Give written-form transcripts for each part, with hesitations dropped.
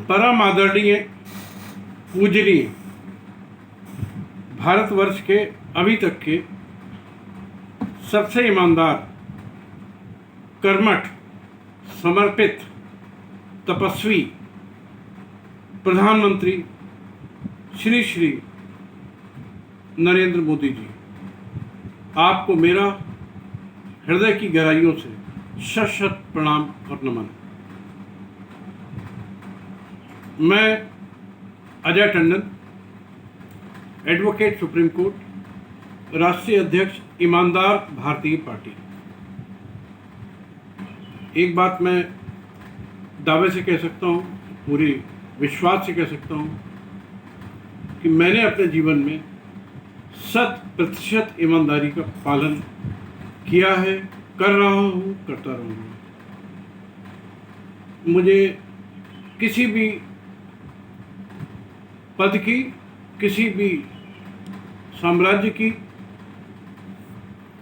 परम आदरणीय पूजनीय भारतवर्ष के अभी तक के सबसे ईमानदार, कर्मठ, समर्पित, तपस्वी प्रधानमंत्री श्री श्री नरेंद्र मोदी जी, आपको मेरा हृदय की गहराइयों से शत शत प्रणाम और नमन। मैं Ajay Tandon, advocate supreme court, राष्ट्रीय अध्यक्ष ईमानदार भारतीय पार्टी। एक बात मैं दावे से कह सकता हूँ, पूरी विश्वास से कह सकता हूँ कि मैंने अपने जीवन में 100% ईमानदारी का पालन किया है, कर रहा हूँ, करता रहूँगा। मुझे किसी भी पद की, किसी भी साम्राज्य की,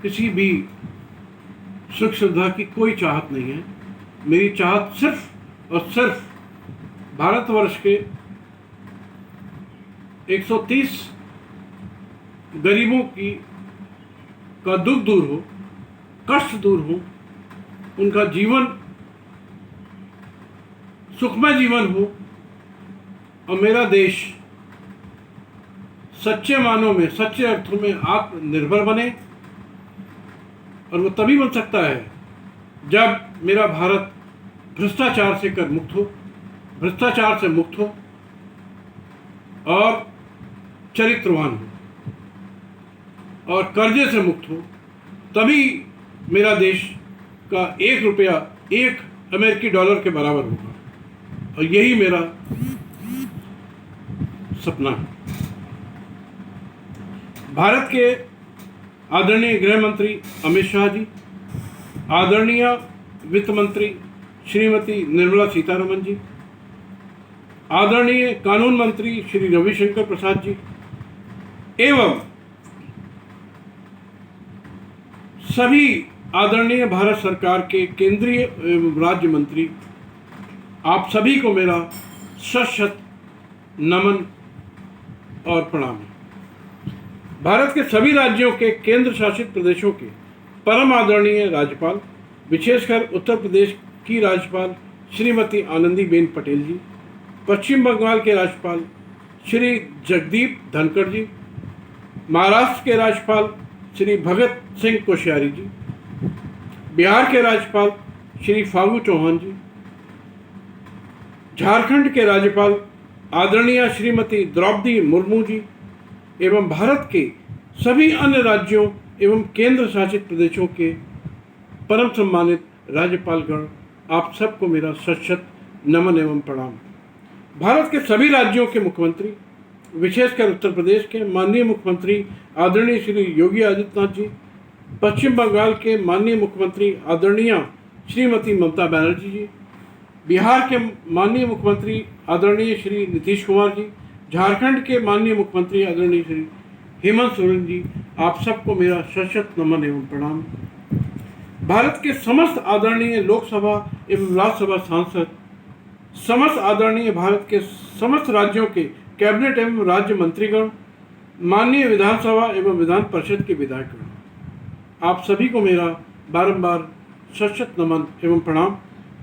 किसी भी सुख सुविधा की कोई चाहत नहीं है। मेरी चाहत सिर्फ और सिर्फ भारतवर्ष के 130 गरीबों का दुख दूर हो, कष्ट दूर हो, उनका जीवन सुखमय जीवन हो और मेरा देश सच्चे मानों में, सच्चे अर्थों में आत्मनिर्भर बने। और वो तभी बन सकता है जब मेरा भारत भ्रष्टाचार से कर मुक्त हो, भ्रष्टाचार से मुक्त हो और चरित्रवान हो और कर्जे से मुक्त हो। तभी मेरा देश का 1 रुपया 1 अमेरिकी डॉलर के बराबर होगा। और यही मेरा सपना है। भारत के आदरणीय गृह मंत्री अमित शाह जी, आदरणीय वित्त मंत्री श्रीमती निर्मला सीतारमण जी, आदरणीय कानून मंत्री श्री रविशंकर प्रसाद जी एवं सभी आदरणीय भारत सरकार के केंद्रीय एवं राज्य मंत्री, आप सभी को मेरा शत शत नमन और प्रणाम है। भारत के सभी राज्यों के केंद्र शासित प्रदेशों के परम आदरणीय राज्यपाल, विशेषकर उत्तर प्रदेश की राज्यपाल श्रीमती आनंदीबेन पटेल जी, पश्चिम बंगाल के राज्यपाल श्री जगदीप धनखड़ जी, महाराष्ट्र के राज्यपाल श्री भगत सिंह कोश्यारी जी, बिहार के राज्यपाल श्री फागू चौहान जी, झारखंड के राज्यपाल आदरणीय श्रीमती द्रौपदी मुर्मू जी एवं भारत के सभी अन्य राज्यों एवं केंद्र शासित प्रदेशों के परम सम्मानित राज्यपालगण, आप सबको मेरा शत शत नमन एवं प्रणाम। भारत के सभी राज्यों के मुख्यमंत्री, विशेषकर उत्तर प्रदेश के माननीय मुख्यमंत्री आदरणीय श्री योगी आदित्यनाथ जी, पश्चिम बंगाल के माननीय मुख्यमंत्री आदरणीय श्रीमती ममता बनर्जी जी, बिहार के माननीय मुख्यमंत्री आदरणीय श्री नीतीश कुमार जी, झारखंड के माननीय मुख्यमंत्री आदरणीय श्री हेमंत सोरेन जी, आप सबको मेरा शत शत नमन एवं प्रणाम। भारत के समस्त आदरणीय लोकसभा एवं राज्यसभा सांसद, समस्त आदरणीय भारत के समस्त राज्यों के कैबिनेट एवं राज्य मंत्रीगण, माननीय विधानसभा एवं विधान परिषद के विधायकगण, आप सभी को मेरा बारंबार शत शत नमन एवं प्रणाम।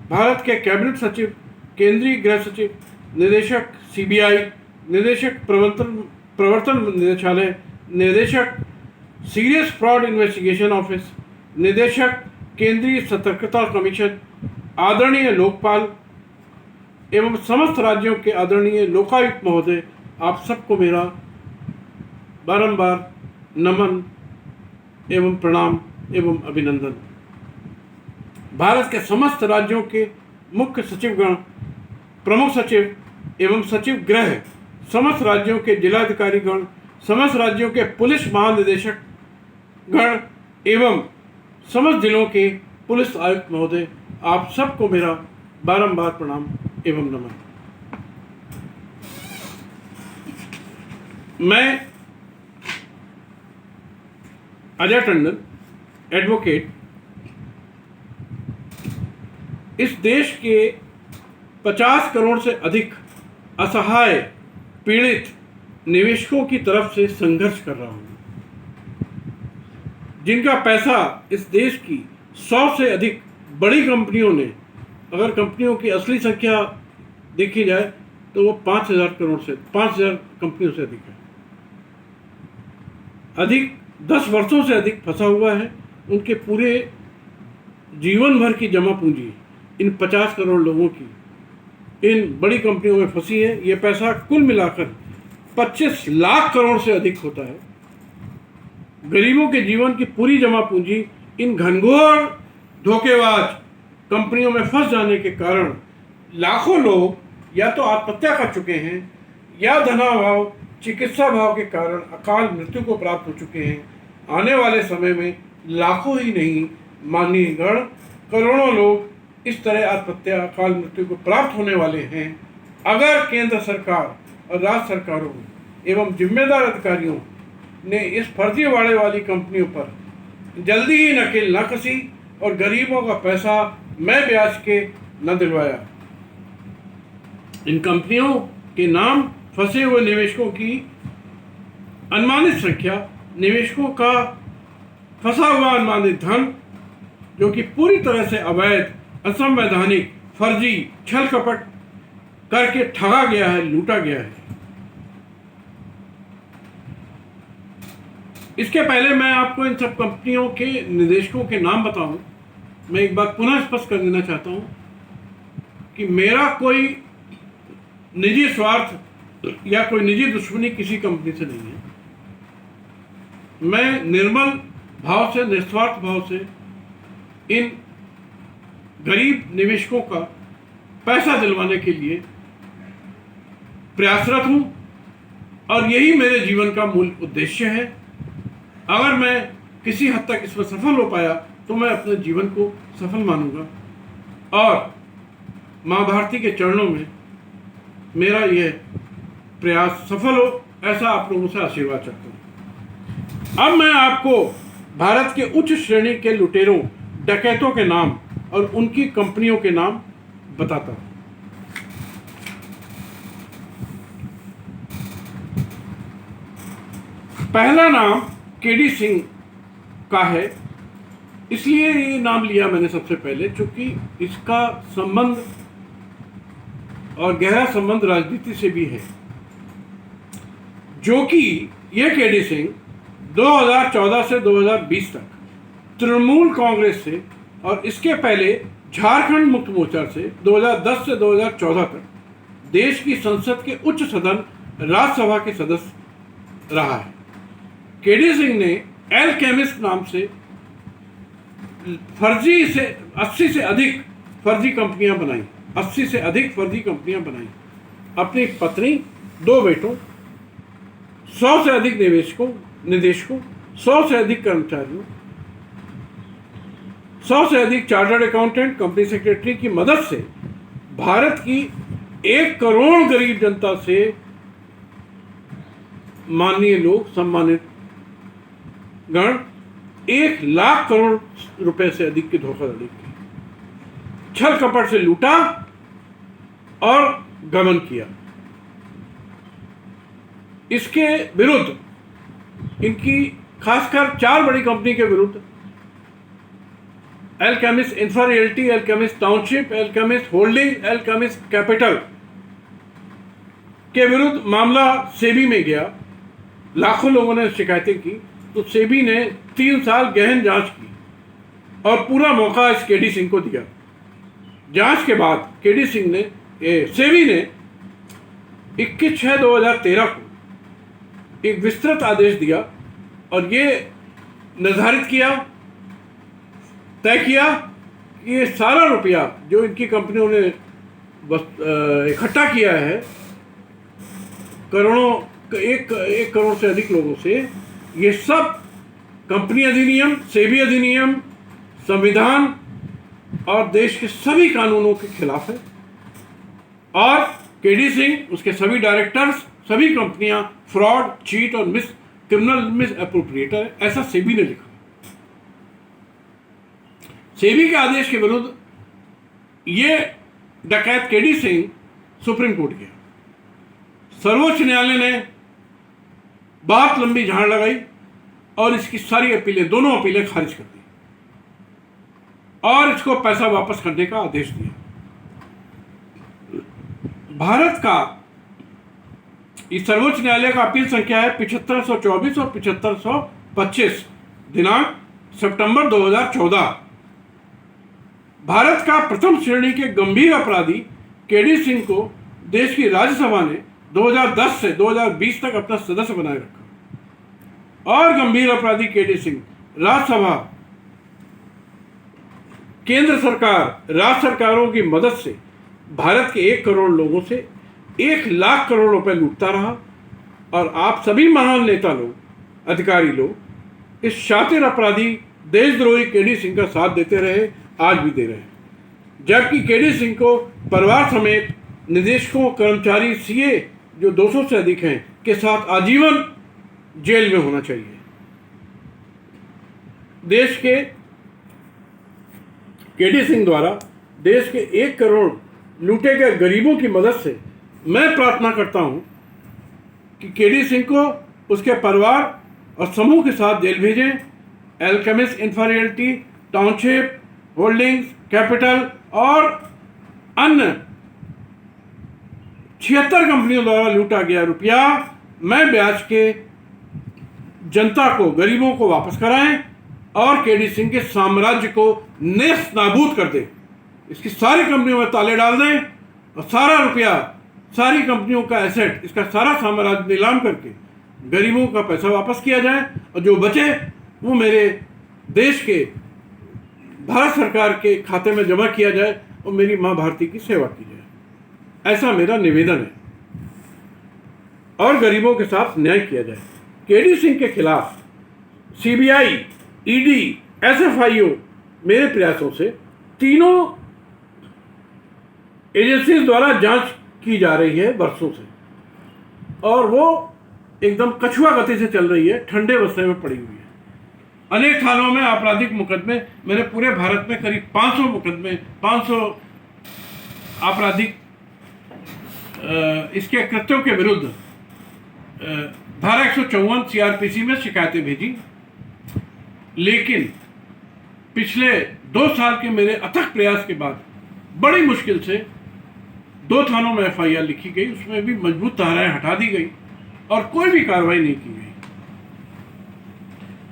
भारत के कैबिनेट सचिव, केंद्रीय गृह सचिव, निदेशक सीबीआई, निदेशक प्रवर्तन निदेशालय, निदेशक सीरियस फ्रॉड इन्वेस्टिगेशन ऑफिस, निदेशक केंद्रीय सतर्कता कमीशन, आदरणीय लोकपाल एवं समस्त राज्यों के आदरणीय लोकायुक्त महोदय, आप सबको मेरा बारंबार नमन एवं प्रणाम एवं अभिनंदन। भारत के समस्त राज्यों के मुख्य सचिवगण, प्रमुख सचिव एवं सचिव गृह, समस्त राज्यों के जिलाधिकारीगण, समस्त राज्यों के पुलिस महानिदेशक गण एवं समस्त जिलों के पुलिस आयुक्त महोदय, आप सबको मेरा बारंबार प्रणाम एवं नमन। मैं अजय टंडन, एडवोकेट, इस देश के 50 करोड़ से अधिक असहाय पीड़ित निवेशकों की तरफ से संघर्ष कर रहा हूँ, जिनका पैसा इस देश की 100 से अधिक बड़ी कंपनियों ने, अगर कंपनियों की असली संख्या देखी जाए तो वो 5,000 कंपनियों से अधिक है, अधिक 10 वर्षों से अधिक फंसा हुआ है। उनके पूरे जीवन भर की जमा पूंजी इन 50 करोड़ लोगों की इन बड़ी कंपनियों में फंसी है। ये पैसा कुल मिलाकर 25 लाख करोड़ से अधिक होता है। गरीबों के जीवन की पूरी जमा पूंजी इन घनघोर धोखेबाज कंपनियों में फंस जाने के कारण लाखों लोग या तो आत्महत्या कर चुके हैं या धनाभाव, चिकित्सा भाव के कारण अकाल मृत्यु को प्राप्त हो चुके हैं। आने वाले समय में लाखों ही नहीं, माननीय गण, करोड़ों लोग इस तरह आत्महत्या, अकाल मृत्यु को प्राप्त होने वाले हैं अगर केंद्र सरकार और राज्य सरकारों एवं जिम्मेदार अधिकारियों ने इस फर्जीवाड़े वाली कंपनियों पर जल्दी ही नकेल न कसी और गरीबों का पैसा मैं ब्याज के न दिलवाया। इन कंपनियों के नाम फंसे हुए निवेशकों की अनुमानित संख्या, निवेशकों का फंसा हुआ अनुमानित धन जो कि पूरी तरह से अवैध, असंवैधानिक, फर्जी, छल कपट करके ठगा गया है, लूटा गया है। इसके पहले मैं आपको इन सब कंपनियों के निदेशकों के नाम बताऊं, मैं एक बात पुनः स्पष्ट कर देना चाहता हूं कि मेरा कोई निजी स्वार्थ या कोई निजी दुश्मनी किसी कंपनी से नहीं है। मैं निर्मल भाव से, निस्वार्थ भाव से इन गरीब निवेशकों का पैसा दिलवाने के लिए प्रयासरत हूं और यही मेरे जीवन का मूल उद्देश्य है। अगर मैं किसी हद तक इसमें सफल हो पाया तो मैं अपने जीवन को सफल मानूंगा और माँ भारती के चरणों में मेरा यह प्रयास सफल हो, ऐसा आप लोगों से आशीर्वाद चाहता हूँ। अब मैं आपको भारत के उच्च श्रेणी के लुटेरों, डकैतों के नाम और उनकी कंपनियों के नाम बताता हूँ। पहला नाम केडी सिंह का है, इसलिए ये नाम लिया मैंने सबसे पहले क्योंकि इसका संबंध और गहरा संबंध राजनीति से भी है, जो कि यह केडी सिंह 2014 से 2020 तक तृणमूल कांग्रेस से और इसके पहले झारखंड मुक्ति मोर्चा से 2010 से 2014 तक देश की संसद के उच्च सदन राज्यसभा के सदस्य रहा है। केडी सिंह ने एलकेमिस्ट नाम से 80 से अधिक फर्जी कंपनियां बनाई, 80 से अधिक फर्जी कंपनियां बनाई। अपनी पत्नी, 2 बेटों, 100 से अधिक निदेशकों, 100 से अधिक कर्मचारियों, 100 से अधिक चार्टर्ड अकाउंटेंट, कंपनी सेक्रेटरी की मदद से भारत की 1 करोड़ गरीब जनता से माननीय लोग, सम्मानित गण 1 लाख करोड़ रुपए से अधिक की धोखाधड़ी की, छल कपट से लूटा और गमन किया। इसके विरुद्ध, इनकी खासकर 4 बड़ी कंपनी के विरुद्ध, alchemist infra realty, alchemist township, alchemist holding, alchemist capital के विरुद्ध मामला सेबी में गया। लाखों लोगों ने शिकायतें की तो सेबी ने 3 साल गहन जांच की और पूरा मौका इस केडी सिंह को दिया। जांच के बाद सेबी ने 21/6/2013 को एक विस्तृत आदेश दिया और ये निर्धारित किया, तय किया कि ये सारा रुपया जो इनकी कंपनियों ने इकट्ठा किया है, करोड़ों, 1 करोड़ से अधिक लोगों से, ये सब कंपनी अधिनियम, सेबी अधिनियम, संविधान और देश के सभी कानूनों के खिलाफ है। और केडी सिंह, उसके सभी डायरेक्टर्स, सभी कंपनियां फ्रॉड, चीट और क्रिमिनल मिस एप्रोप्रिएटर है, ऐसा सेबी ने लिखा। सेबी के आदेश के विरुद्ध ये डकैत केडी सिंह सुप्रीम कोर्ट गया सर्वोच्च न्यायालय ने बहुत लंबी झाड़ लगाई और इसकी सारी अपीलें, दोनों अपीलें खारिज कर दी और इसको पैसा वापस करने का आदेश दिया। भारत का इस सर्वोच्च न्यायालय का अपील संख्या है 7524 और 7525 दिनांक सितंबर 2014। भारत का प्रथम श्रेणी के गंभीर अपराधी केडी सिंह को देश की राज्यसभा ने 2010 से 2020 तक अपना सदस्य बनाए रखा और गंभीर अपराधी केडी सिंह राज्यसभा, केंद्र सरकार, राज्य सरकारों की मदद से भारत के 1 करोड़ लोगों से 1 लाख करोड़ रुपए लूटता रहा और आप सभी महान नेता लोग, अधिकारी लोग इस शातिर अपराधी देशद्रोही केडी सिंह का साथ देते रहे, आज भी दे रहे हैं। जबकि केडी सिंह को परिवार समेत निदेशकों, कर्मचारी, सीए जो 200 से अधिक हैं के साथ आजीवन जेल में होना चाहिए। देश के केडी सिंह द्वारा देश के 1 करोड़ लूटे गए गरीबों की मदद से मैं प्रार्थना करता हूं कि केडी सिंह को उसके परिवार और समूह के साथ जेल भेजें। Alchemist inferiority, township holdings, capital और अन्य 76 कंपनियों द्वारा लूटा गया रुपया मैं ब्याज के जनता को, गरीबों को वापस कराएं और केडी सिंह के साम्राज्य को नेस्त नाबूद कर दें। इसकी सारी कंपनियों में ताले डाल दें और सारा रुपया, सारी कंपनियों का एसेट, इसका सारा साम्राज्य नीलाम करके गरीबों का पैसा वापस किया जाए और जो बचे वो मेरे देश के भारत सरकार के खाते में जमा किया जाए और मेरी मां भारती की सेवा की जाए। ऐसा मेरा निवेदन है और गरीबों के साथ न्याय किया जाए। केडी सिंह के खिलाफ सीबीआई, ईडी, एसएफआईओ मेरे प्रयासों से तीनों एजेंसीज द्वारा जांच की जा रही है वर्षों से और वो एकदम कछुआ गति से चल रही है, ठंडे बस्ते में पड़ी हुई है। अनेक थानों में आपराधिक मुकदमे, मैंने पूरे भारत में करीब 500 मुकदमे, 500 आपराधिक इसके कृत्यों के विरुद्ध धारा 154 सीआरपीसी में शिकायतें भेजी, लेकिन पिछले 2 साल के मेरे अथक प्रयास के बाद बड़ी मुश्किल से 2 थानों में एफआईआर लिखी गई, उसमें भी मजबूत धाराएं हटा दी गई और कोई भी कार्रवाई नहीं की गई।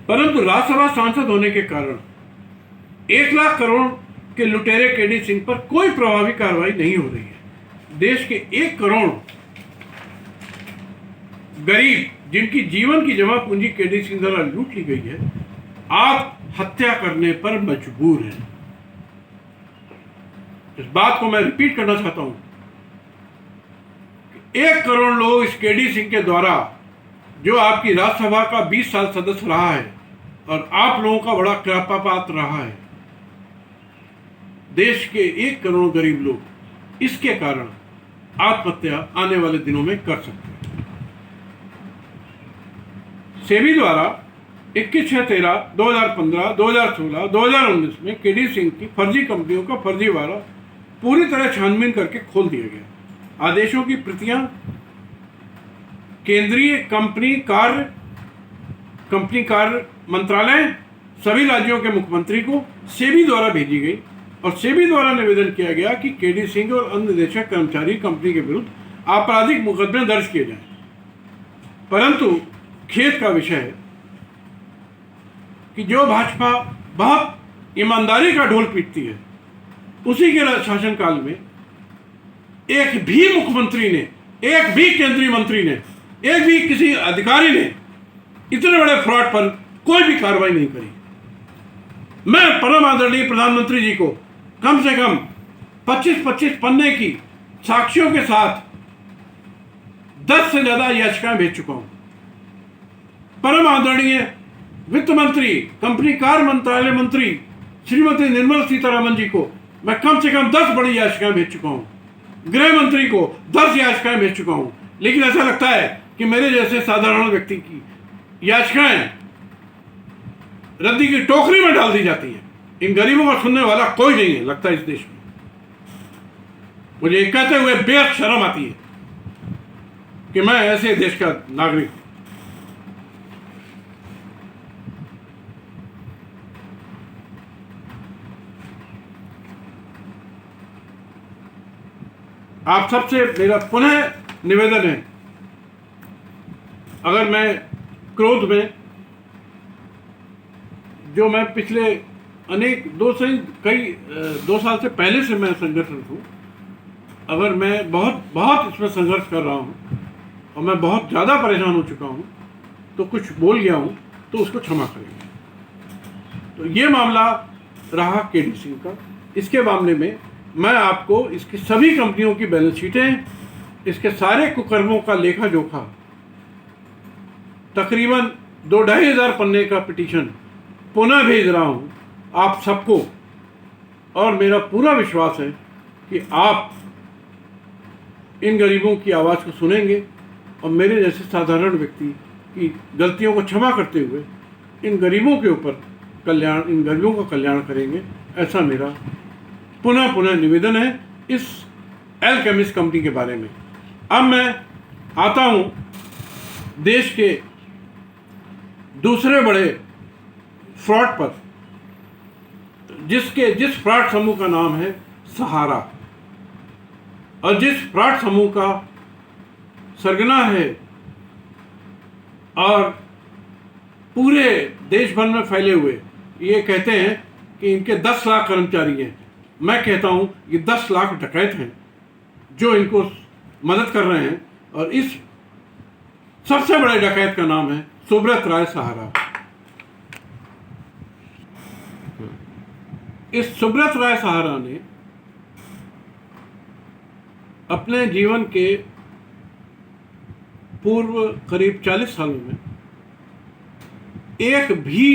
परंतु राज्यसभा सांसद होने के कारण 1 लाख करोड़ के लुटेरे केडी सिंह पर कोई प्रभावी कार्रवाई नहीं हो रही है। देश के 1 करोड़ गरीब जिनकी जीवन की जमा पूंजी केडी सिंह द्वारा लूट ली गई है, आप हत्या करने पर मजबूर हैं। इस बात को मैं रिपीट करना चाहता हूं। 1 करोड़ लोग इस केडी सिंह के द्वारा, जो आपकी राज्यसभा का 20 साल सदस्य रहा है और आप लोगों का बड़ा कृपापात्र रहा है, देश के 1 करोड़ गरीब लोग इसके कारण आत्महत्या आने वाले दिनों में कर सकते हैं। सेबी द्वारा 21/6/13, 2015, 2016, 2019 में केडी सिंह की फर्जी कंपनियों का फर्जीवाड़ा पूरी तरह छानबीन करके खोल दिया गया। आदेशों की प्रतियां केंद्रीय कंपनी कार्य मंत्रालय, सभी राज्यों के मुख्यमंत्री को सेबी द्वारा भेजी गई और सेबी द्वारा निवेदन किया गया कि केडी सिंह और अन्य निदेशक कर्मचारी कंपनी के विरुद्ध आपराधिक मुकदमे दर्ज किए जाएं। परंतु खेद का विषय है कि जो भाजपा बहुत ईमानदारी का ढोल पीटती है, उसी के शासनकाल में एक भी मुख्यमंत्री ने, एक भी केंद्रीय मंत्री ने, एक भी किसी अधिकारी ने इतने बड़े फ्रॉड पर कोई भी कार्रवाई नहीं करी। मैं परम आदरणीय प्रधानमंत्री जी को कम से कम 25-25 पन्ने की साक्ष्यों के साथ 10 से ज्यादा याचिकाएं भेज चुका हूं। परम आदरणीय वित्त मंत्री, कंपनी कार्य मंत्रालय मंत्री श्रीमती निर्मला सीतारमण जी को मैं कम से कम 10 बड़ी याचिकाएं भेज चुका हूं। गृह मंत्री को 10 याचिकाएं भेज चुका हूं। लेकिन ऐसा लगता है कि मेरे जैसे साधारण व्यक्ति की याचिकाएं रद्दी की टोकरी में डाल दी जाती हैं। इन गरीबों का सुनने वाला कोई नहीं है लगता इस देश में। मुझे कहते हुए बेहद शर्म आती है कि मैं ऐसे देश का नागरिक हूं। आप सबसे मेरा पुनः निवेदन है, अगर मैं क्रोध में, जो मैं पिछले अनेक 2 साल से पहले से मैं संगठन हूँ, अगर मैं बहुत इसमें संघर्ष कर रहा हूँ और मैं बहुत ज़्यादा परेशान हो चुका हूँ, तो कुछ बोल गया हूँ तो उसको क्षमा करेंगे। तो ये मामला रहा केडीसी का। इसके मामले में मैं आपको इसकी सभी कंपनियों की बैलेंस शीटें, इसके सारे कुकर्मों का लेखा जोखा, तकरीबन 2-2.5 हज़ार पन्ने का पिटीशन पुनः भेज रहा हूँ आप सबको। और मेरा पूरा विश्वास है कि आप इन गरीबों की आवाज़ को सुनेंगे और मेरे जैसे साधारण व्यक्ति की गलतियों को क्षमा करते हुए इन गरीबों के ऊपर इन गरीबों का कल्याण करेंगे। ऐसा मेरा पुनः निवेदन है इस एल्केमिस्ट कंपनी के बारे में। अब मैं आता हूँ देश के दूसरे बड़े फ्रॉड पर, जिस फ्रॉड समूह का नाम है सहारा, और जिस फ्रॉड समूह का सरगना है और पूरे देश भर में फैले हुए, ये कहते हैं कि इनके 10 लाख कर्मचारी हैं। मैं कहता हूं ये 10 लाख डकैत हैं जो इनको मदद कर रहे हैं। और इस सबसे बड़े डकैत का नाम है सुब्रत राय सहारा। इस सुब्रत राय सहारा ने अपने जीवन के पूर्व करीब 40 सालों में एक भी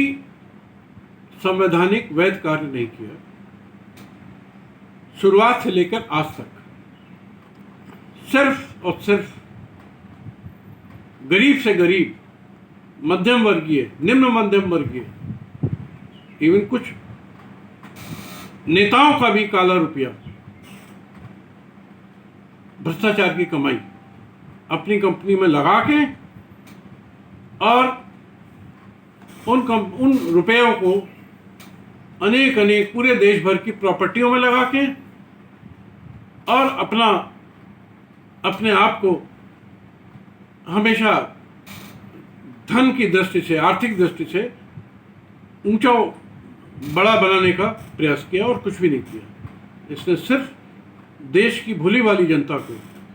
संवैधानिक वैध कार्य नहीं किया, शुरुआत से लेकर आज तक। सिर्फ और सिर्फ गरीब से गरीब, मध्यम वर्गीय, निम्न मध्यम वर्गीय, इवन कुछ नेताओं का भी काला रुपया, भ्रष्टाचार की कमाई अपनी कंपनी में लगा के और उन रुपयों को अनेक पूरे देश भर की प्रॉपर्टियों में लगा के और अपने आप को हमेशा धन की दृष्टि से, आर्थिक दृष्टि से ऊंचा बड़ा बनाने का प्रयास किया और कुछ भी नहीं किया। इसने सिर्फ देश की भोली भाली जनता को,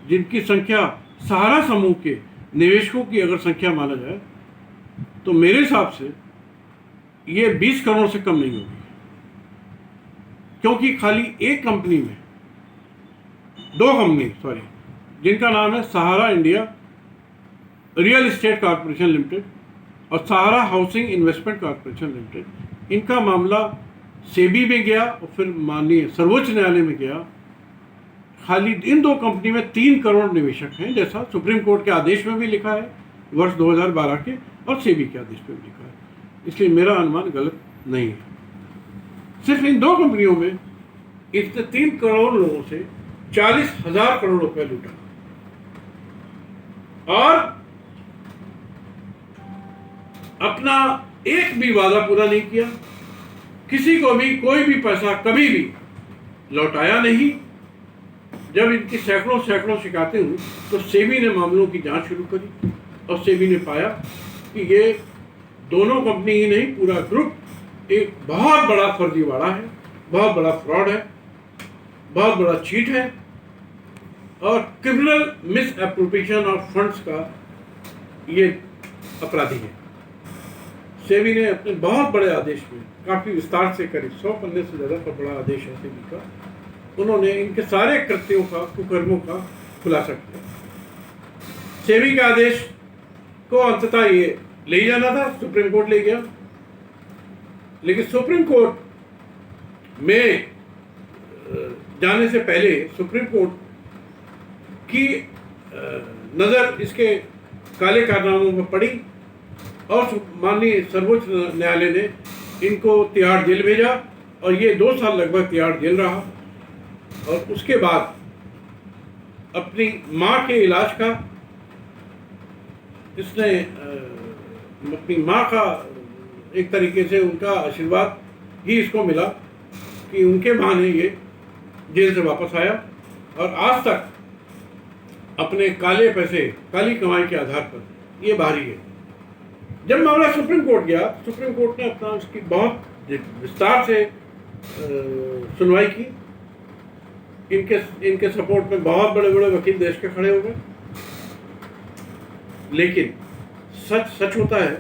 जिनकी संख्या सहारा समूह के निवेशकों की अगर संख्या माना जाए तो मेरे हिसाब से ये 20 करोड़ से कम नहीं होगी, क्योंकि खाली एक कंपनी में, 2 कंपनी जिनका नाम है Sahara India Real Estate Corporation Limited और Sahara Housing Investment Corporation Limited, इनका मामला सेबी में गया और फिर माननीय सर्वोच्च न्यायालय में गया। खाली इन 2 कंपनी में 3 करोड़ निवेशक हैं, जैसा सुप्रीम कोर्ट के आदेश में भी लिखा है वर्ष 2012 के, और सेबी के आदेश में भी लिखा है। इसलिए मेरा अनुमान गलत नहीं है। सिर्फ इन 2 कंपनियों में इसने 3 करोड़ लोगों से 40,000 करोड़ रुपए लूटा और अपना एक भी वादा पूरा नहीं किया, किसी को भी कोई भी पैसा कभी भी लौटाया नहीं। जब इनकी सैकड़ों शिकायतें हुई तो सेबी ने मामलों की जांच शुरू करी और सेबी ने पाया कि ये दोनों कंपनी ही नहीं, पूरा ग्रुप एक बहुत बड़ा फर्जीवाड़ा है, बहुत बड़ा फ्रॉड है, बहुत बड़ा चीट है और criminal miss appropriation of funds का ये अपराधी है। सेबी ने अपने बहुत बड़े आदेश में, काफी विस्तार से, करीब 100 पन्ने से ज्यादा का बड़ा आदेश है सेबी का, उन्होंने इनके सारे कृत्यों का, कुकर्मों का खुलासा किया। सेबी के आदेश को अंततः ये ले जाना था, सुप्रीम कोर्ट ले गया, लेकिन सुप्रीम कोर्ट में जाने से पहले सुप्रीम कोर्ट की नज़र इसके काले कारनामों में पड़ी और माननीय सर्वोच्च न्यायालय ने इनको तिहाड़ जेल भेजा और ये 2 साल लगभग तिहाड़ जेल रहा। और उसके बाद अपनी माँ के इलाज का इसने अपनी माँ का एक तरीके से उनका आशीर्वाद ही इसको मिला कि उनके माँ ने ये जेल से वापस आया और आज तक अपने काले पैसे, काली कमाई के आधार पर ये बाहरी है। जब मामला सुप्रीम कोर्ट गया, सुप्रीम कोर्ट ने अपना उसकी बहुत विस्तार से सुनवाई की। इनके सपोर्ट में बहुत बड़े बड़े वकील देश के खड़े हो गए, लेकिन सच सच होता है।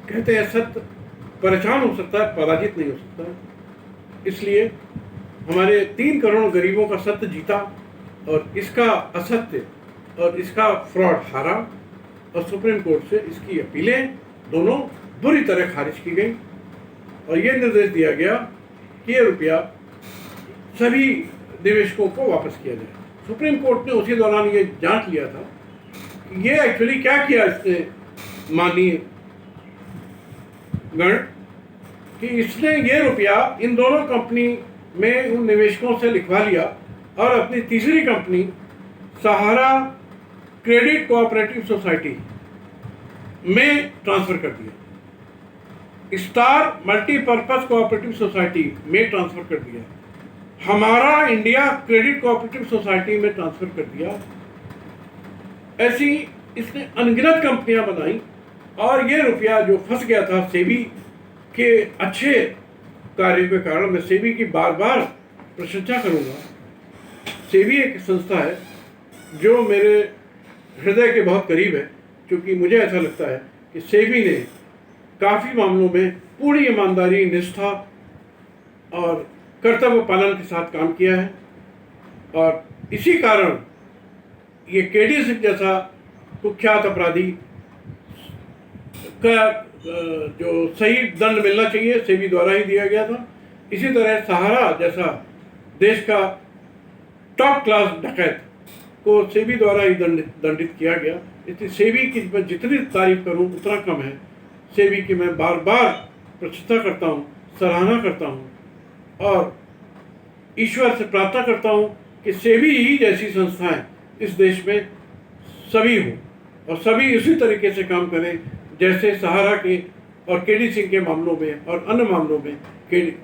कहते हैं सत्य परेशान हो सकता है, पराजित नहीं हो सकता। इसलिए हमारे 3 करोड़ गरीबों का सत्य जीता और इसका असत्य और इसका फ्रॉड हारा, और सुप्रीम कोर्ट से इसकी अपीलें दोनों बुरी तरह खारिज की गई और ये निर्देश दिया गया कि ये रुपया सभी निवेशकों को वापस किया जाए। सुप्रीम कोर्ट ने उसी दौरान ये जांच लिया था कि ये एक्चुअली क्या किया इसने, माननीय गण, कि इसने ये रुपया इन दोनों कंपनी में उन निवेशकों से लिखवा लिया और अपनी तीसरी कंपनी सहारा क्रेडिट कोऑपरेटिव सोसाइटी में ट्रांसफर कर दिया, स्टार मल्टीपर्पज कोऑपरेटिव सोसाइटी में ट्रांसफर कर दिया, हमारा इंडिया क्रेडिट कोऑपरेटिव सोसाइटी में ट्रांसफर कर दिया। ऐसी इसने अनगिनत कंपनियां बनाई और ये रुपया जो फंस गया था सेबी के अच्छे कार्य के कारण, मैं सेबी की बार बार प्रशंसा करूंगा। सेबी एक संस्था है जो मेरे हृदय के बहुत करीब है, क्योंकि मुझे ऐसा लगता है कि सेबी ने काफ़ी मामलों में पूरी ईमानदारी, निष्ठा और कर्तव्य पालन के साथ काम किया है और इसी कारण ये केडी सिंह जैसा कुख्यात अपराधी का जो सही दंड मिलना चाहिए सेबी द्वारा ही दिया गया था। इसी तरह सहारा जैसा देश का टॉप क्लास डकैत को सेबी द्वारा ही दंडित किया गया। इसलिए सेबी की मैं जितनी तारीफ करूं उतना कम है। सेबी की मैं बार बार प्रशंसा करता हूं, सराहना करता हूं और ईश्वर से प्रार्थना करता हूं कि सेबी ही जैसी संस्थाएं इस देश में सभी हों और सभी इसी तरीके से काम करें जैसे सहारा के और केडी सिंह के मामलों में और अन्य मामलों में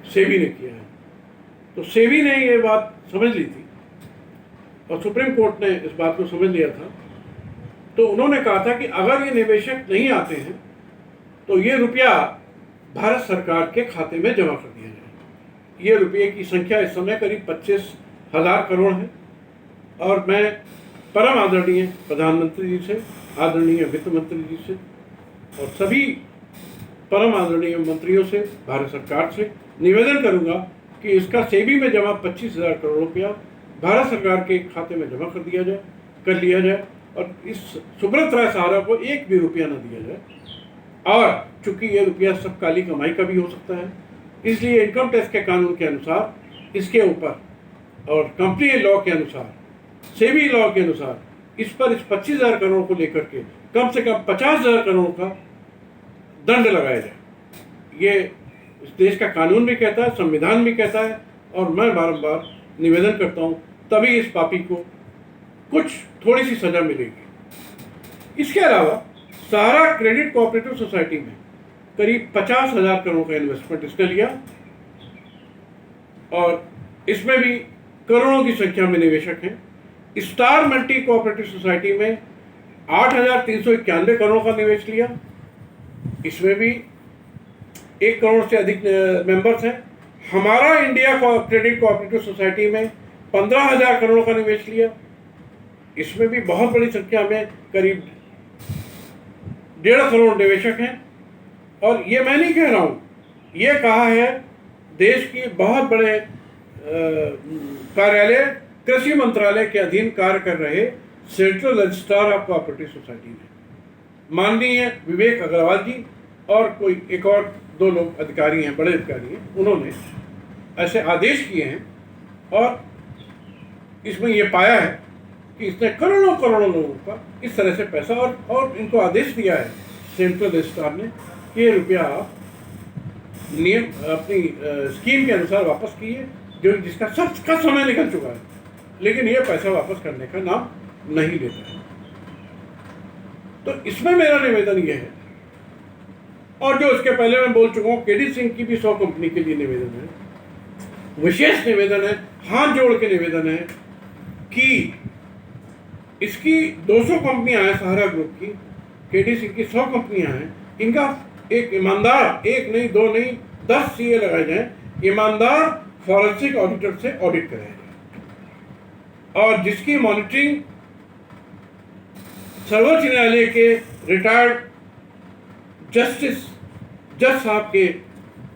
सेबी ने किया है। तो सेबी ने ये बात समझ ली थी और सुप्रीम कोर्ट ने इस बात को समझ लिया था। तो उन्होंने कहा था कि अगर ये निवेशक नहीं आते हैं तो ये रुपया भारत सरकार के खाते में जमा कर दिया जाए। ये रुपये की संख्या इस समय करीब 25,000 करोड़ है और मैं परम आदरणीय प्रधानमंत्री जी से, आदरणीय वित्त मंत्री जी से और सभी परम आदरणीय मंत्रियों से, भारत सरकार से निवेदन करूंगा कि इसका सेबी में जमा 25,000 करोड़ रुपया भारत सरकार के खाते में जमा कर लिया जाए और इस सुब्रत राय सहारा को एक भी रुपया न दिया जाए। और चूंकि ये रुपया सब काली कमाई का भी हो सकता है, इसलिए इनकम टैक्स के कानून के अनुसार इसके ऊपर और कंपनी लॉ के अनुसार, सेबी लॉ के अनुसार इस 25,000 करोड़ को लेकर के कम से कम 50,000 करोड़ का दंड लगाया जाए। ये इस देश का कानून भी कहता है, संविधान भी कहता है और मैं बारंबार निवेदन करता हूँ, तभी इस पापी को कुछ थोड़ी सी सजा मिलेगी। इसके अलावा सहारा क्रेडिट कोऑपरेटिव सोसाइटी में करीब 50,000 करोड़ का इन्वेस्टमेंट इसने लिया और इसमें भी करोड़ों की संख्या में निवेशक हैं। स्टार मल्टी कोऑपरेटिव सोसाइटी में 8,391 करोड़ का निवेश लिया, इसमें भी 1 करोड़ से अधिक मेंबर्स हैं। हमारा इंडिया क्रेडिट कोऑपरेटिव सोसाइटी में 15,000 करोड़ का निवेश लिया, इसमें भी बहुत बड़ी संख्या में करीब 1.5 करोड़ निवेशक हैं। और ये मैं नहीं कह रहा हूँ, ये कहा है देश की बहुत बड़े कार्यालय, कृषि मंत्रालय के अधीन कार्य कर रहे central registrar of cooperative society ने, माननीय विवेक अग्रवाल जी और कोई एक और 2 लोग अधिकारी हैं, बड़े अधिकारी हैं, उन्होंने ऐसे आदेश किए हैं और इसमें यह पाया है कि इसने करोड़ों करोड़ों लोगों का इस तरह से पैसा और इनको आदेश दिया है सेंट्रल रजिस्ट्रार ने कि ये रुपया नियम अपनी स्कीम के अनुसार वापस किए, जो जिसका सब का समय निकल चुका है, लेकिन ये पैसा वापस करने का नाम नहीं लेता है। तो इसमें मेरा निवेदन यह है, और जो इसके पहले मैं बोल चुका हूँ, केडी सिंह की भी 100 कंपनी के लिए निवेदन है, विशेष निवेदन है, हाथ जोड़ के निवेदन है कि इसकी 200 कंपनियां हैं, सहारा ग्रुप की, केडी सिंह की 100 कंपनियां हैं, इनका एक ईमानदार, एक नहीं, दो नहीं, 10 सीए लगाए जाए, ईमानदार फॉरेंसिक ऑडिटर से ऑडिट कराया जाए, और जिसकी मॉनिटरिंग सर्वोच्च न्यायालय के रिटायर्ड जज साहब के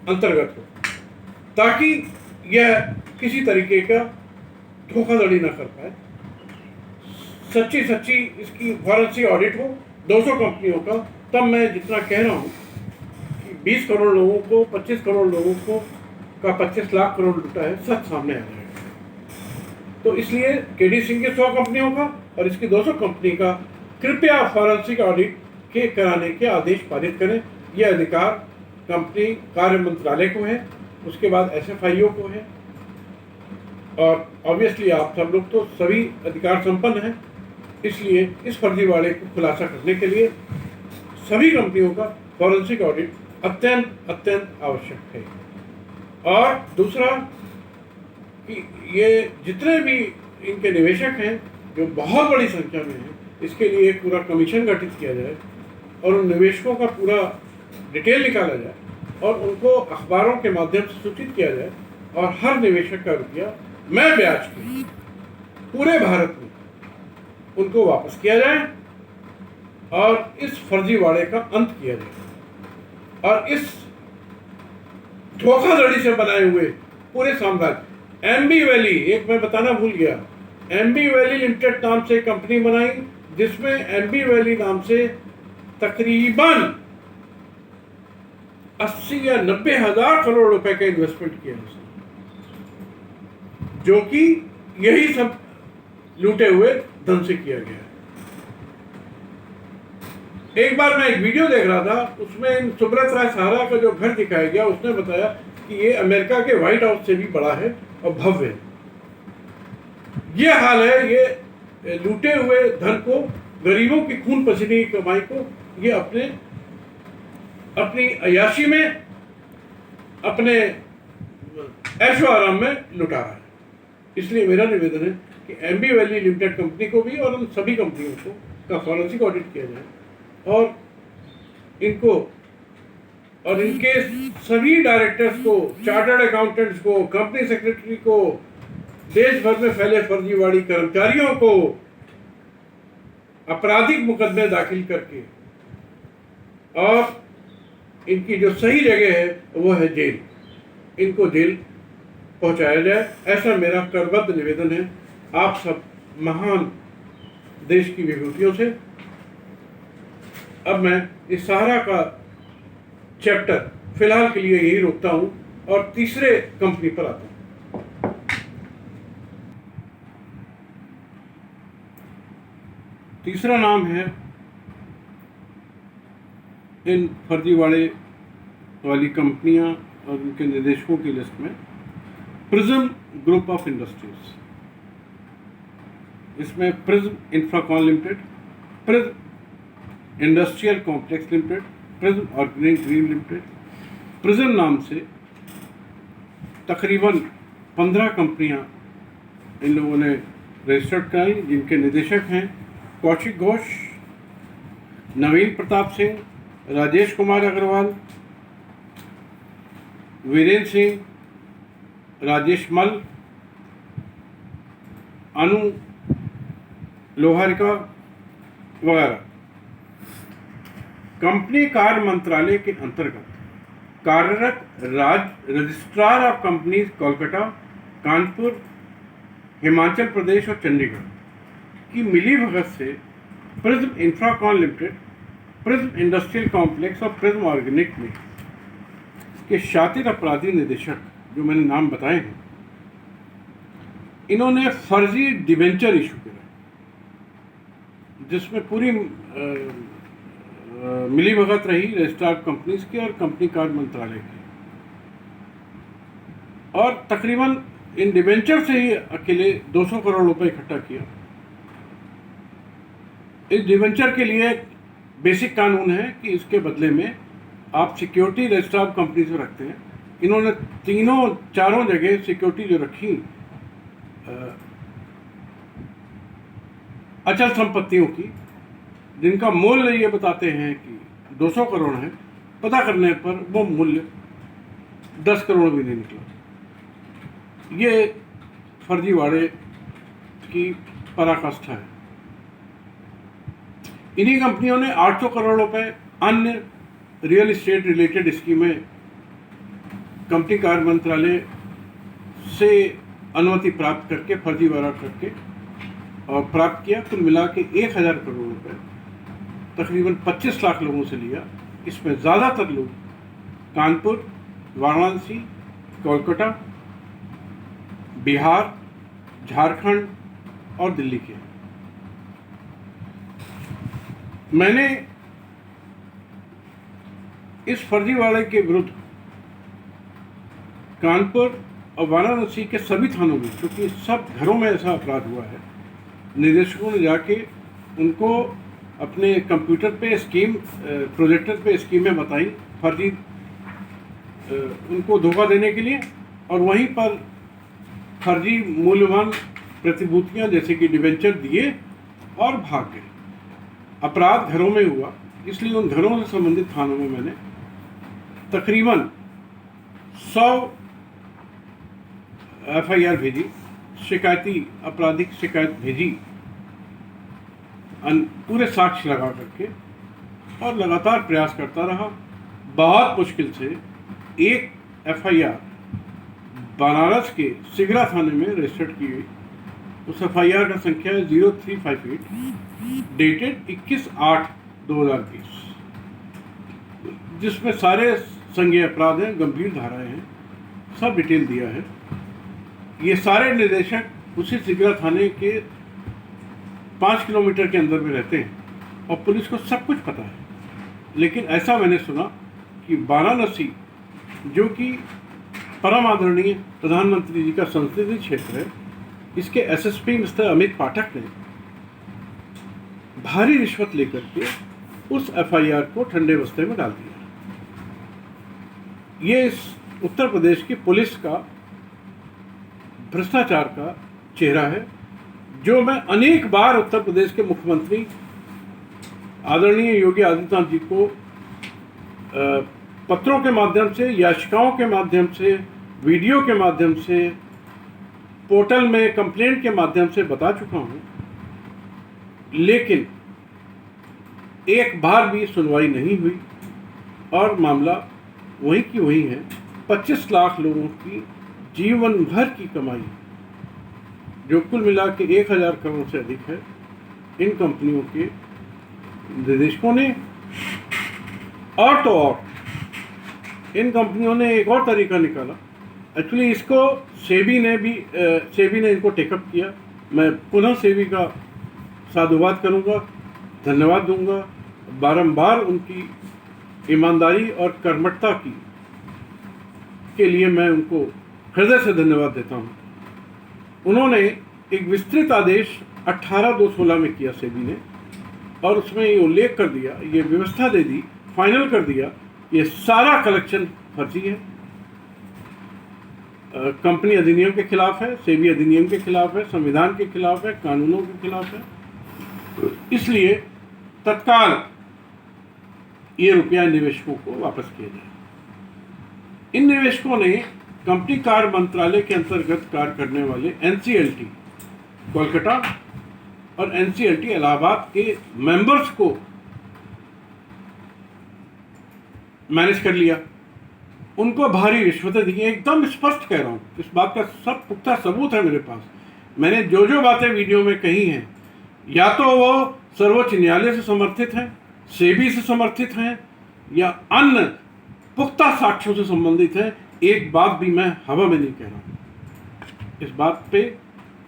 अंतर्गत हो, ताकि यह किसी तरीके का धोखाधड़ी ना कर पाए। सच्ची इसकी फॉरेंसिक ऑडिट हो 200 कंपनियों का। तब मैं जितना कह रहा हूँ कि 20 करोड़ लोगों को, 25 करोड़ लोगों को का 25 लाख करोड़ लुटा है, सच सामने आ जाएगा। तो इसलिए केडी सिंह के 100 कंपनियों का और इसकी 200 कंपनी का कृपया फॉरेंसिक ऑडिट के कराने के आदेश पारित करें। यह अधिकार कंपनी कार्य मंत्रालय को है, उसके बाद SFIO को है, और ऑब्वियसली आप सब लोग तो सभी अधिकार संपन्न हैं। इसलिए इस फर्जीवाड़े को खुलासा करने के लिए सभी कंपनियों का फॉरेंसिक ऑडिट अत्यंत आवश्यक है। और दूसरा कि ये जितने भी इनके निवेशक हैं, जो बहुत बड़ी संख्या में हैं, इसके लिए एक पूरा कमीशन गठित किया जाए और उन निवेशकों का पूरा डिटेल निकाला जाए और उनको अखबारों के माध्यम से सूचित किया जाए, और हर निवेशक का रुपया मैं ब्याज के पूरे भारत में उनको वापस किया जाए और इस फर्जीवाड़े का अंत किया जाए। और इस धोखाधड़ी से बनाए हुए पूरे साम्राज्य, एमबी वैली, एक मैं बताना भूल गया, एमबी वैली लिमिटेड नाम से कंपनी बनाई, जिसमें एमबी वैली नाम से तकरीबन 80 या 90 हजार करोड़ रुपए का इन्वेस्टमेंट किया उसने, जो कि यही सब लूटे हुए धन से किया गया है। एक बार मैं एक वीडियो देख रहा था, उसमें सुब्रत राय सहारा का जो घर दिखाया गया, उसने बताया कि ये अमेरिका के व्हाइट हाउस से भी बड़ा है और भव्य है। ये हाल है, ये लूटे हुए धन को, गरीबों की खून पसीने की कमाई को ये अपनी अय्याशी में, अपने ऐशो आराम में लुटा रहा है। इसलिए मेरा निवेदन है कि एमबी वैली लिमिटेड कंपनी को भी और उन सभी कंपनियों को का फॉरेंसिक ऑडिट किया जाए, और इनको और इनके सभी डायरेक्टर्स को, चार्टर्ड अकाउंटेंट्स को, कंपनी सेक्रेटरी को, देश भर में फैले फर्जीवाड़ी कर्मचारियों को आपराधिक मुकदमे दाखिल करके, और इनकी जो सही जगह है वो है जेल, इनको जेल पहुंचाया जाए, ऐसा मेरा करबद्ध निवेदन है आप सब महान देश की विभूतियों से। अब मैं इस सहारा का चैप्टर फिलहाल के लिए यही रोकता हूं और तीसरे कंपनी पर आता हूं। तीसरा नाम है इन फर्जीवाड़े वाली कंपनियां और उनके निदेशकों की लिस्ट में प्रिज्म ग्रुप ऑफ इंडस्ट्रीज। इसमें prism Infracon Limited, Prism Industrial complex limited, prism organic green limited, prism नाम से तकरीबन 15 कंपनियां इन लोगों ने रजिस्टर्ड कराई, जिनके निदेशक हैं कौशिक घोष, नवीन प्रताप सिंह, राजेश कुमार अग्रवाल, वीरेंद्र सिंह, राजेश मल, अनु लोहारिका वगैरह। कंपनी कार्य मंत्रालय के अंतर्गत कार्यरत राज्य registrar of companies Kolkata, Kanpur, Himachal Pradesh और चंडीगढ़ की मिली भगत से Prism Infracon Limited, Prism Industrial Complex और प्रिज्म ऑर्गेनिक में के शातिर अपराधी निदेशक जो मैंने नाम बताए हैं, इन्होंने फर्जी डिबेंचर इशू किया, जिसमें पूरी मिली भगत रही रजिस्ट्रार कंपनीज की और कंपनी कार्य मंत्रालय की, और तकरीबन इन डिबेंचर से ही अकेले 200 करोड़ रुपए इकट्ठा किया। इस डिबेंचर के लिए बेसिक कानून है कि इसके बदले में आप सिक्योरिटी रजिस्ट्रार कंपनी से रखते हैं। इन्होंने चारों जगह सिक्योरिटी जो रखी अचल संपत्तियों की, जिनका मूल्य ये बताते हैं कि 200 करोड़ है, पता करने पर वो मूल्य 10 करोड़ भी नहीं निकला। ये फर्जीवाड़े की पराकाष्ठा है। इन्हीं कंपनियों ने 800 करोड़ रुपए अन्य रियल एस्टेट रिलेटेड स्कीमें कंपनी कार्य मंत्रालय से अनुमति प्राप्त करके फर्जीवाड़ा करके और प्राप्त किया। कुल मिला के 1000 करोड़ रुपए तकरीबन 25 लाख लोगों से लिया। इसमें ज़्यादातर लोग कानपुर, वाराणसी, कोलकाता, बिहार, झारखंड और दिल्ली के। मैंने इस फर्जीवाड़े के विरुद्ध कानपुर और वाराणसी के सभी थानों में, क्योंकि सब घरों में ऐसा अपराध हुआ है, निदेशकों ने जाके उनको अपने कंप्यूटर पे स्कीम, प्रोजेक्टर पे स्कीमें बताई फर्जी उनको धोखा देने के लिए, और वहीं पर फर्जी मूल्यवान प्रतिभूतियां जैसे कि डिवेंचर दिए और भाग गए। अपराध घरों में हुआ, इसलिए उन घरों से संबंधित थानों में मैंने तकरीबन 100 FIR भेजी, शिकायती आपराधिक शिकायत भेजी पूरे साक्ष्य लगा करके, और लगातार प्रयास करता रहा। बहुत मुश्किल से एक FIR बनारस के सिगरा थाने में रजिस्टर्ड की गई। उस FIR का संख्या है 0358 डेटेड 21/8/2020, जिसमें सारे संज्ञेय अपराध हैं, गंभीर धाराएं हैं, सब डिटेल दिया है। ये सारे निदेशक उसी सिगरा थाने के 5 किलोमीटर के अंदर में रहते हैं और पुलिस को सब कुछ पता है। लेकिन ऐसा मैंने सुना कि वाराणसी, जो कि परम आदरणीय प्रधानमंत्री जी का संसदीय क्षेत्र है, इसके SSP मिस्टर अमित पाठक ने भारी रिश्वत लेकर के उस FIR को ठंडे बस्ते में डाल दिया। ये इस उत्तर प्रदेश की पुलिस का भ्रष्टाचार का चेहरा है, जो मैं अनेक बार उत्तर प्रदेश के मुख्यमंत्री आदरणीय योगी आदित्यनाथ जी को पत्रों के माध्यम से, याचिकाओं के माध्यम से, वीडियो के माध्यम से, पोर्टल में कंप्लेंट के माध्यम से बता चुका हूं, लेकिन एक बार भी सुनवाई नहीं हुई और मामला वही की वही है। 25 लाख लोगों की जीवन भर की कमाई, जो कुल मिला के 1000 करोड़ से अधिक है, इन कंपनियों के निदेशकों ने, और तो और इन कंपनियों ने एक और तरीका निकाला। एक्चुअली इसको सेबी ने इनको टेकअप किया। मैं पुनः सेबी का साधुवाद करूंगा, धन्यवाद दूंगा। बारंबार उनकी ईमानदारी और कर्मठता के लिए मैं उनको हृदय से धन्यवाद देता हूं। उन्होंने एक विस्तृत आदेश 18/2/16 में किया सेबी ने, और उसमें ये उल्लेख कर दिया, ये व्यवस्था दे दी, फाइनल कर दिया, ये सारा कलेक्शन फर्जी है, कंपनी अधिनियम के खिलाफ है, सेबी अधिनियम के खिलाफ है, संविधान के खिलाफ है, कानूनों के खिलाफ है। इसलिए तत्काल ये रुपया निवेशकों को वापस किया जाए। इन निवेशकों ने कंपनी कार्य मंत्रालय के अंतर्गत कार्य करने वाले NCLT कोलकाता और NCLT इलाहाबाद के मेंबर्स को मैनेज कर लिया। उनको भारी रिश्वतें दी। एकदम स्पष्ट कह रहा हूँ, इस बात का सब पुख्ता सबूत है मेरे पास। मैंने जो जो बातें वीडियो में कही हैं, या तो वो सर्वोच्च न्यायालय से समर्थित हैं, सेबी से समर्थित हैं, या अन्य पुख्ता साक्ष्यों से संबंधित हैं। एक बात भी मैं हवा में नहीं कह रहा हूँ, इस बात पे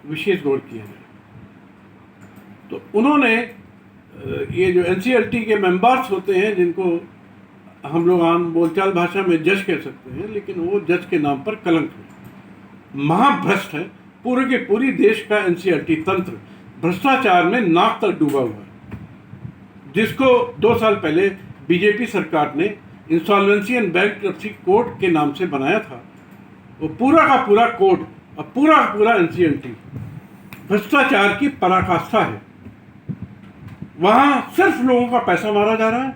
विशेष गौर किया जाए। तो उन्होंने ये जो NCLT के मेंबर्स होते हैं, जिनको हम लोग आम बोलचाल भाषा में जज कह सकते हैं, लेकिन वो जज के नाम पर कलंक है, महाभ्रष्ट है। पूरे के पूरी देश का NCLT तंत्र भ्रष्टाचार में नाक तक डूबा हुआ है। जिसको 2 साल पहले बीजेपी सरकार ने इंसॉल्वेंसी एंड बैंक्रप्सी कोड के नाम से बनाया था, वो पूरा का पूरा कोड और पूरा का पूरा एनसीएलटी भ्रष्टाचार की पराकाष्ठा है। वहाँ सिर्फ लोगों का पैसा मारा जा रहा है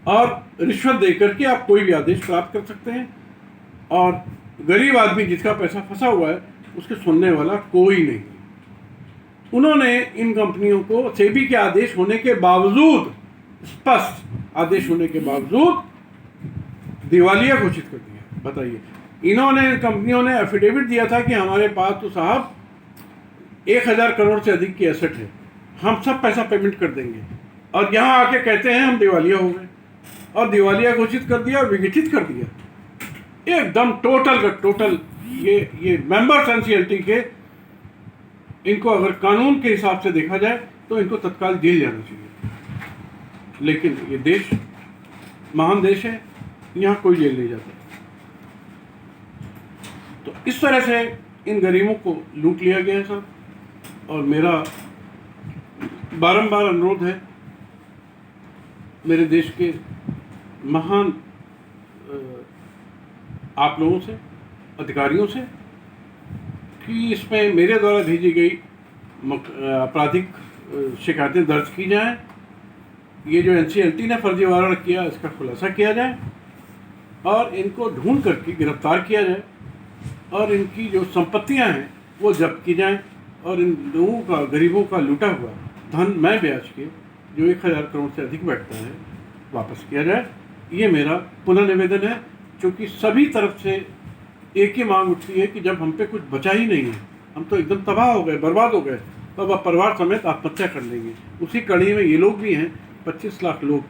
और रिश्वत देकर के आप कोई भी आदेश प्राप्त कर सकते हैं, और गरीब आदमी जिसका पैसा फंसा हुआ है उसके सुनने वाला कोई नहीं। उन्होंने इन कंपनियों को सेबी के आदेश होने के बावजूद, स्पष्ट आदेश होने के बावजूद, दिवालिया घोषित कर दिया। बताइए, इन्होंने कंपनियों ने एफिडेविट दिया था कि हमारे पास तो साहब 1000 करोड़ से अधिक की एसेट है, हम सब पैसा पेमेंट कर देंगे, और यहाँ आके कहते हैं हम दिवालिया हो गए, और दिवालिया घोषित कर दिया और विघटित कर दिया एकदम टोटल का टोटल। ये मेंबर्स एनसीएलटी के, इनको अगर कानून के हिसाब से देखा जाए तो इनको तत्काल जेल जाना चाहिए, लेकिन ये देश महान देश है, यहाँ कोई जेल नहीं जाता। तो इस तरह से इन गरीबों को लूट लिया गया है सर, और मेरा बारंबार अनुरोध है मेरे देश के महान आप लोगों से, अधिकारियों से, कि इसमें मेरे द्वारा भेजी गई आपराधिक शिकायतें दर्ज की जाएं, ये जो एनसीएलटी ने फर्जीवाड़ा किया इसका खुलासा किया जाए, और इनको ढूंढ करके गिरफ्तार किया जाए, और इनकी जो संपत्तियां हैं वो जब्त की जाएं, और इन लोगों का, गरीबों का लूटा हुआ धन मैं ब्याज के जो 1000 करोड़ से अधिक बैठता है वापस किया जाए। ये मेरा पुनः निवेदन है, क्योंकि सभी तरफ से एक ही मांग उठती है कि जब हम पे कुछ बचा ही नहीं है, हम तो एकदम तबाह हो गए, बर्बाद हो गए, तो अब परिवार समेत आत्महत्या कर लेंगे। उसी कड़ी में ये लोग भी हैं, 25 लाख लोग,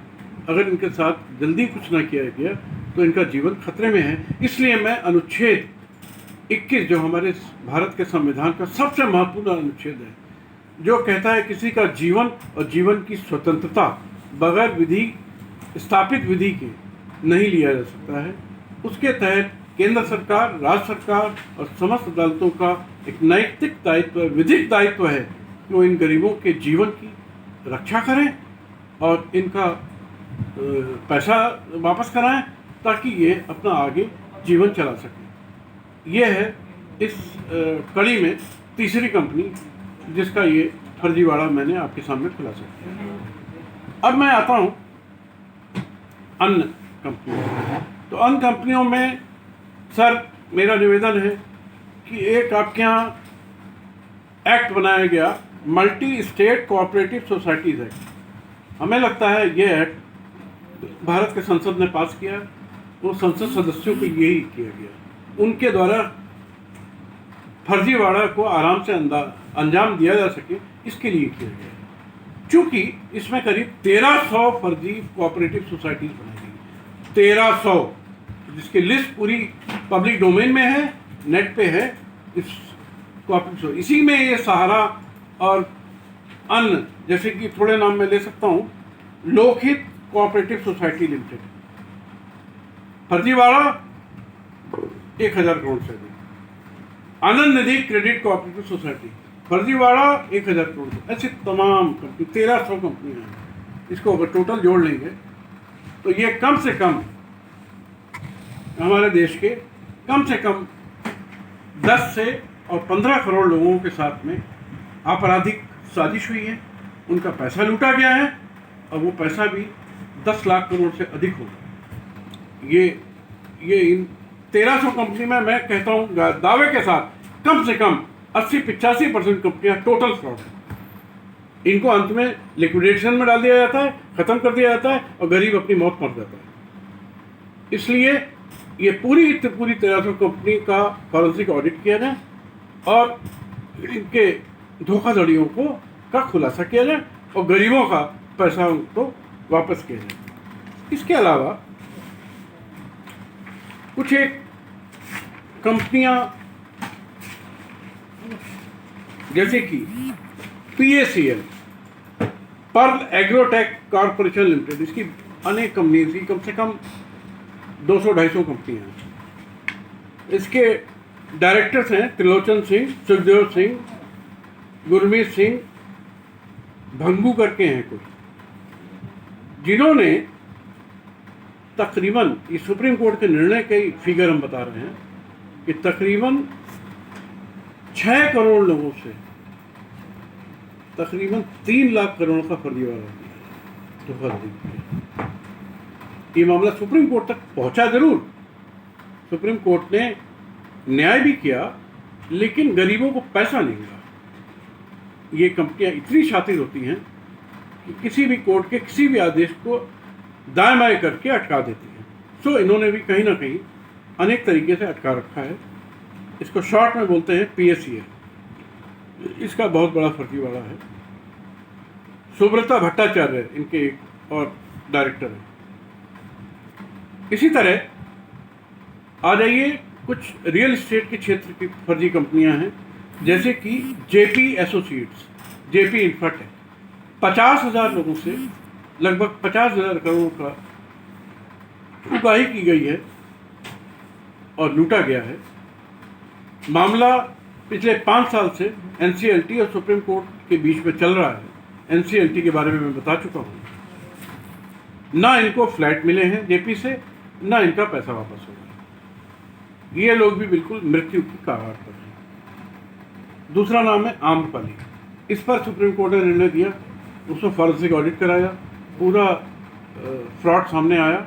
अगर इनके साथ जल्दी कुछ ना किया गया तो इनका जीवन खतरे में है। इसलिए मैं अनुच्छेद 21 जो हमारे भारत के संविधान का सबसे महत्वपूर्ण अनुच्छेद है, जो कहता है किसी का जीवन और जीवन की स्वतंत्रता बगैर विधि, स्थापित विधि के नहीं लिया जा सकता है, उसके तहत केंद्र सरकार, राज्य सरकार और समस्त अदालतों का एक नैतिक दायित्व, विधिक दायित्व है कि वो इन गरीबों के जीवन की रक्षा करें और इनका पैसा वापस कराएं, ताकि ये अपना आगे जीवन चला सकें। ये है इस कड़ी में तीसरी कंपनी जिसका ये फर्जीवाड़ा मैंने आपके सामने खुलासा किया। अब मैं आता हूँ अन्य कंपनियों। तो अन्य कंपनियों में सर मेरा निवेदन है कि एक आपके यहाँ एक्ट बनाया गया, multi state cooperative societies act. हमें लगता है ये एक्ट भारत के संसद ने पास किया, वो संसद सदस्यों को यही किया गया, उनके द्वारा फर्जीवाड़ा को आराम से अंजाम दिया जा सके, इसके लिए किया गया। चूँकि इसमें करीब 1300 फर्जी कोऑपरेटिव सोसाइटीज़ बनाई गई, 1300, जिसकी लिस्ट पूरी पब्लिक डोमेन में है, नेट पे है। इस कोऑपरेटिव, इसी में ये सहारा और अन्य, जैसे कि थोड़े नाम मैं ले सकता हूँ, लोकहित कोऑपरेटिव सोसाइटी लिमिटेड, फर्जीवाड़ा 1000 करोड़ से अधिक। आनंद निधि क्रेडिट कोऑपरेटिव सोसाइटी, फर्जीवाड़ा 1000 करोड़ से। ऐसे तमाम कंपनी, 1300 कंपनियाँ हैं। इसको अगर टोटल जोड़ लेंगे तो ये कम से कम हमारे देश के कम से कम 10 से और 15 करोड़ लोगों के साथ में आपराधिक साजिश हुई है, उनका पैसा लूटा गया है, और वो पैसा भी 10 लाख करोड़ से अधिक होगा। ये इन 1300 कंपनी में मैं कहता हूँ दावे के साथ कम से कम 80-85% कंपनियां टोटल फ्रॉड है। इनको अंत में लिक्विडेशन में डाल दिया जाता है, ख़त्म कर दिया जाता है, और गरीब अपनी मौत मर जाता है। इसलिए ये पूरी 1300 कंपनी का फॉरेंसिक ऑडिट किया जाए और इनके धोखाधड़ियों का खुलासा किया जाए, और गरीबों का पैसा उनको वापस किया जाए। इसके अलावा कुछ एक कंपनियां जैसे कि PACL, Pearl Agrotech Corporation Limited, इसकी अनेक कंपनी, इसकी कम से कम 200-250 कंपनियां हैं। इसके डायरेक्टर्स हैं त्रिलोचन सिंह, सुखदेव सिंह, गुरमीत सिंह, भंगू करके हैं कुछ, जिन्होंने तकरीबन, ये सुप्रीम कोर्ट के निर्णय के फिगर हम बता रहे हैं कि तकरीबन 6 करोड़ लोगों से तकरीबन 3 लाख करोड़ का फर्जीवाड़ा किया। ये मामला सुप्रीम कोर्ट तक पहुंचा जरूर, सुप्रीम कोर्ट ने न्याय भी किया, लेकिन गरीबों को पैसा नहीं मिला। ये कंपनियां इतनी शातिर होती हैं कि किसी भी कोर्ट के किसी भी आदेश को दाएं बाएं करके अटका देती हैं। सो इन्होंने भी कहीं ना कहीं अनेक तरीके से अटका रखा है। इसको शॉर्ट में बोलते हैं PSEL। इसका बहुत बड़ा फर्जीवाड़ा है। सुब्रता भट्टाचार्य इनके एक और डायरेक्टर हैं। इसी तरह आ जाइए, कुछ रियल एस्टेट के क्षेत्र की फर्जी कंपनियां हैं, जैसे कि JP एसोसिएट्स, JP इंफ्राटेक। 50,000 लोगों से लगभग 50,000 करोड़ का उगाही की गई है और लूटा गया है। मामला पिछले 5 साल से NCLT और सुप्रीम कोर्ट के बीच में चल रहा है। NCLT के बारे में मैं बता चुका हूँ। ना इनको फ्लैट मिले हैं JP से, ना इनका पैसा वापस होगा। ये लोग भी बिल्कुल मृत्यु की कगार पर हैं। दूसरा नाम है आम्रपाली। इस पर सुप्रीम कोर्ट ने निर्णय दिया, उसमें फॉरेंसिक ऑडिट कराया, पूरा फ्रॉड सामने आया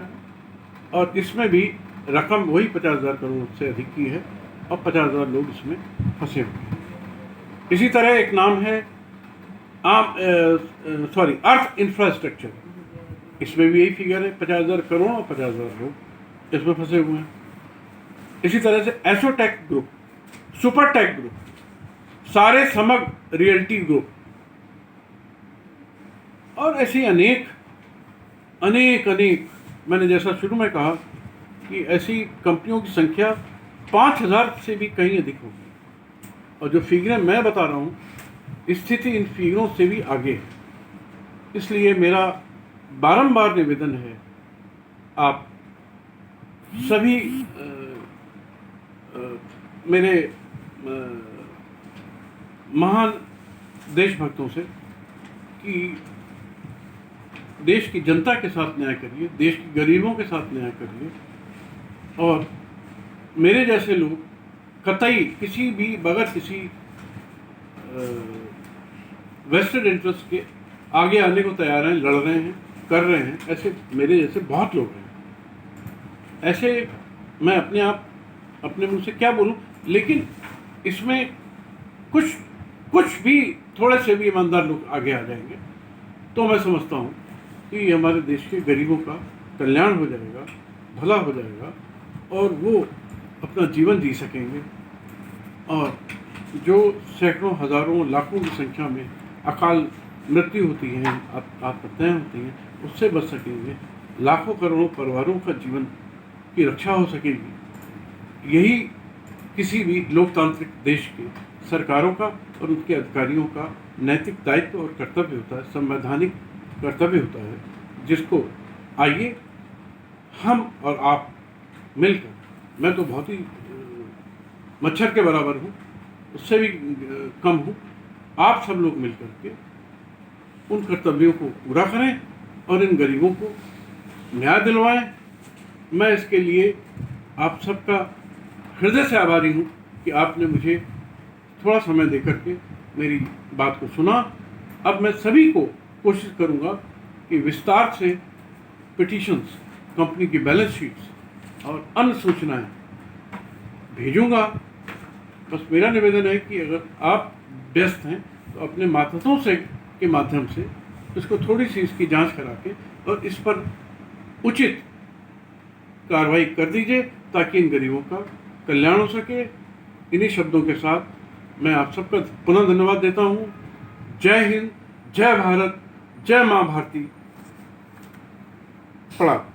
और इसमें भी रकम वही 50,000 करोड़ से अधिक की है और 50,000 लोग इसमें फंसे हुए हैं। इसी तरह एक नाम है अर्थ इंफ्रास्ट्रक्चर। इसमें भी यही फिगर है, 50,000 करोड़ और 50,000 लोग इसमें फंसे हुए हैं। इसी तरह से एसोटेक ग्रुप, सुपरटेक ग्रुप, सारे समग्र रियल्टी ग्रुप और ऐसी अनेक अनेक अनेक, मैंने जैसा शुरू में कहा कि ऐसी कंपनियों की संख्या 5,000 से भी कहीं अधिक होगी। और जो फिगरें मैं बता रहा हूँ, स्थिति इन फिगरों से भी आगे है। इसलिए मेरा बारंबार निवेदन है, आप सभी मेरे महान देशभक्तों से कि देश की जनता के साथ न्याय करिए, देश के गरीबों के साथ न्याय करिए और मेरे जैसे लोग कतई किसी भी बगैर किसी वेस्टेड इंटरेस्ट के आगे आने को तैयार हैं, लड़ रहे हैं, कर रहे हैं। ऐसे मेरे जैसे बहुत लोग हैं। ऐसे मैं अपने मुंह से क्या बोलूं, लेकिन इसमें कुछ भी थोड़े से भी ईमानदार लोग आगे आ जाएंगे तो मैं समझता हूं कि हमारे देश के गरीबों का कल्याण हो जाएगा, भला हो जाएगा और वो अपना जीवन जी सकेंगे और जो सैकड़ों, हजारों, लाखों की संख्या में अकाल मृत्यु होती है, आत्महत्याएं होती हैं, उससे बच सकेंगे। लाखों करोड़ों परिवारों का जीवन की रक्षा हो सकेगी। यही किसी भी लोकतांत्रिक देश के सरकारों का और उनके अधिकारियों का नैतिक दायित्व और कर्तव्य होता है, संवैधानिक कर्तव्य होता है, जिसको आइए हम और आप मिलकर, मैं तो बहुत ही मच्छर के बराबर हूँ, उससे भी कम हूँ, आप सब लोग मिलकर के उन कर्तव्यों को पूरा करें और इन गरीबों को न्याय दिलवाएं। मैं इसके लिए आप सबका हृदय से आभारी हूँ कि आपने मुझे थोड़ा समय देकर के मेरी बात को सुना। अब मैं सभी को कोशिश करूँगा कि विस्तार से पिटीशंस, कंपनी की बैलेंस शीट्स और अन्य सूचनाएं भेजूँगा। बस मेरा निवेदन है कि अगर आप व्यस्त हैं तो अपने मातहतों से के माध्यम से इसको थोड़ी सी इसकी जांच करा के और इस पर उचित कार्रवाई कर दीजिए ताकि इन गरीबों का कल्याण हो सके। इन्हीं शब्दों के साथ मैं आप सबका पुनः धन्यवाद देता हूँ। जय हिंद, जय भारत, जय माँ भारती। प्रणाम।